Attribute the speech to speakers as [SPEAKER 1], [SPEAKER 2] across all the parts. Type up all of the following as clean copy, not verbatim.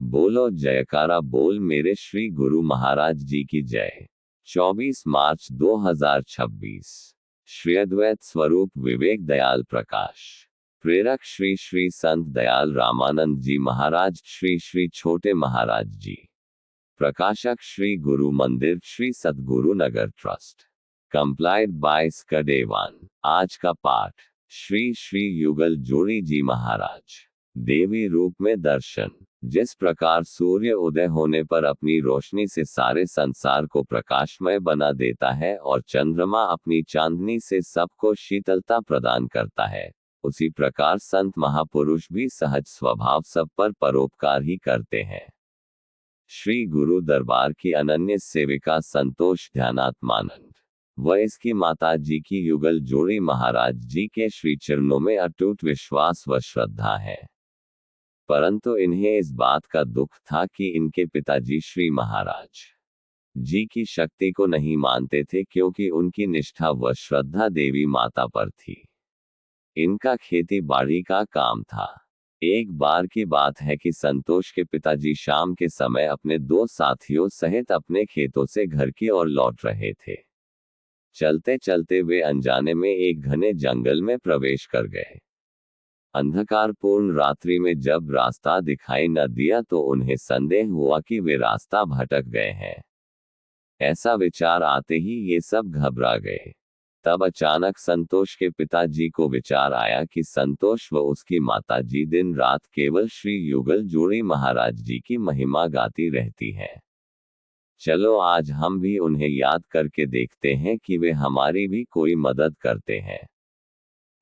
[SPEAKER 1] बोलो जयकारा बोल मेरे श्री गुरु महाराज जी की जय। 24 मार्च 2026। श्री अद्वैत स्वरूप विवेक दयाल प्रकाश। प्रेरक श्री श्री संत दयाल रामानंद जी महाराज श्री श्री छोटे महाराज जी। प्रकाशक श्री गुरु Mandir Shri Satguru Nagar trust. Compiled by स्कडेवान। आज का पाठ श्री श्री युगल जोड़ी जी महाराज। देवी रूप में दर्शन। जिस प्रकार सूर्य उदय होने पर अपनी रोशनी से सारे संसार को प्रकाशमय बना देता है और चंद्रमा अपनी चांदनी से सबको शीतलता प्रदान करता है, उसी प्रकार संत महापुरुष भी सहज स्वभाव सब पर परोपकार ही करते हैं। श्री गुरु दरबार की अनन्य सेविका संतोष ध्यानात्मानंद व इसकी माता जी की युगल जोड़ी महाराज जी के श्री चरणों में अटूट विश्वास व श्रद्धा है, परंतु इन्हें इस बात का दुख था कि इनके पिताजी श्री महाराज जी की शक्ति को नहीं मानते थे, क्योंकि उनकी निष्ठा व श्रद्धा देवी माता पर थी। इनका खेती बाड़ी का काम था। एक बार की बात है कि संतोष के पिताजी शाम के समय अपने 2 साथियों सहित अपने खेतों से घर की ओर लौट रहे थे। चलते चलते वे अनजाने में एक घने जंगल में प्रवेश कर गए। अंधकारपूर्ण रात्रि में जब रास्ता दिखाई न दिया तो उन्हें संदेह हुआ कि वे रास्ता भटक गए हैं। ऐसा विचार आते ही ये सब घबरा गए। तब अचानक संतोष के पिताजी को विचार आया कि संतोष व उसकी माता जी दिन रात केवल श्री युगल जोड़ी महाराज जी की महिमा गाती रहती है। चलो आज हम भी उन्हें याद करके देखते हैं कि वे हमारी भी कोई मदद करते हैं।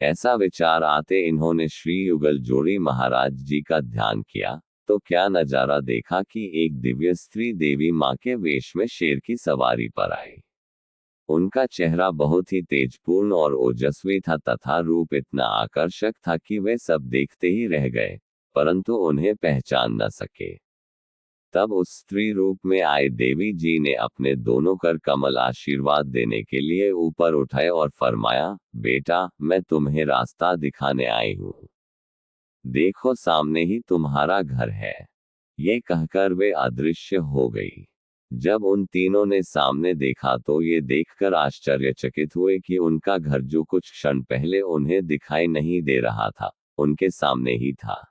[SPEAKER 1] ऐसा विचार आते इन्होंने श्री युगल जोड़ी महाराज जी का ध्यान किया तो क्या नजारा देखा कि एक दिव्य स्त्री देवी माँ के वेश में शेर की सवारी पर आई। उनका चेहरा बहुत ही तेजपूर्ण और ओजस्वी था तथा रूप इतना आकर्षक था कि वे सब देखते ही रह गए, परंतु उन्हें पहचान न सके। तब उस स्त्री रूप में आए देवी जी ने अपने दोनों कर कमल आशीर्वाद देने के लिए ऊपर उठाए और फरमाया, बेटा मैं तुम्हें रास्ता दिखाने आई हूँ, देखो सामने ही तुम्हारा घर है। ये कहकर वे अदृश्य हो गई। जब उन तीनों ने सामने देखा तो ये देखकर आश्चर्यचकित हुए कि उनका घर जो कुछ क्षण पहले उन्हें दिखाई नहीं दे रहा था, उनके सामने ही था।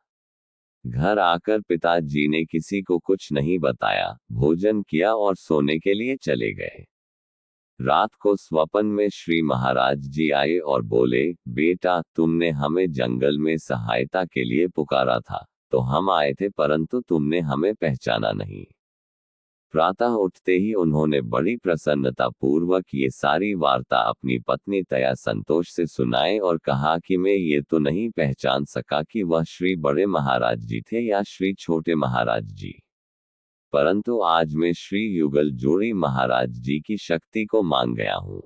[SPEAKER 1] घर आकर पिताजी ने किसी को कुछ नहीं बताया, भोजन किया और सोने के लिए चले गए। रात को स्वप्न में श्री महाराज जी आए और बोले, बेटा तुमने हमें जंगल में सहायता के लिए पुकारा था तो हम आए थे, परंतु तुमने हमें पहचाना नहीं। प्रातः उठते ही उन्होंने बड़ी प्रसन्नता पूर्वक ये सारी वार्ता अपनी पत्नी तया संतोष से सुनाई और कहा कि मैं ये तो नहीं पहचान सका कि वह श्री बड़े महाराज जी थे या श्री छोटे महाराज जी, परंतु आज मैं श्री युगल जोड़ी महाराज जी की शक्ति को मान गया हूँ।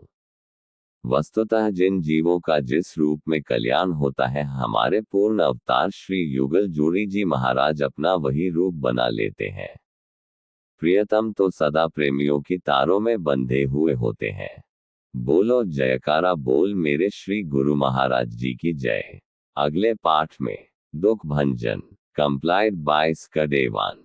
[SPEAKER 1] वस्तुतः जिन जीवों का जिस रूप में कल्याण होता है, हमारे पूर्ण अवतार श्री युगल जोड़ी जी महाराज अपना वही रूप बना लेते हैं। प्रियतम तो सदा प्रेमियों की तारों में बंधे हुए होते हैं। बोलो जयकारा बोल मेरे श्री गुरु महाराज जी की जय। अगले पाठ में दुख भंजन। Complied by स्कडेवान।